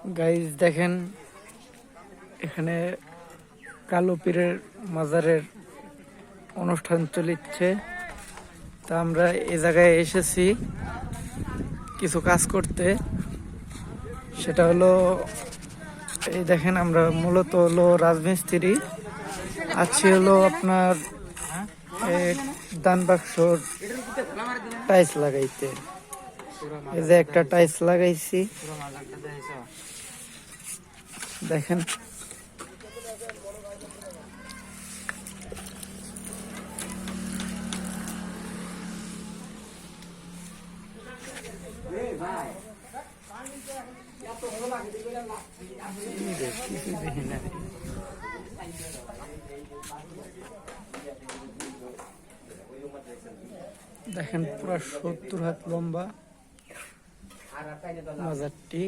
Guys দেখেন, এখানে কালো পীরের মাজারের অনুষ্ঠান চলিচ্ছে। তা আমরা এ জায়গায় এসেছি কিছু কাজ করতে। সেটা হলো, এই দেখেন আমরা মূলত হলো রাজমিস্ত্রি আছি, হলো আপনার দান বাক্সর টাইলস লাগাইতে। এই যে একটা টাইলস লাগাইছি দেখেন। দেখেন পুরো 70 হাত লম্বা মাজারটি।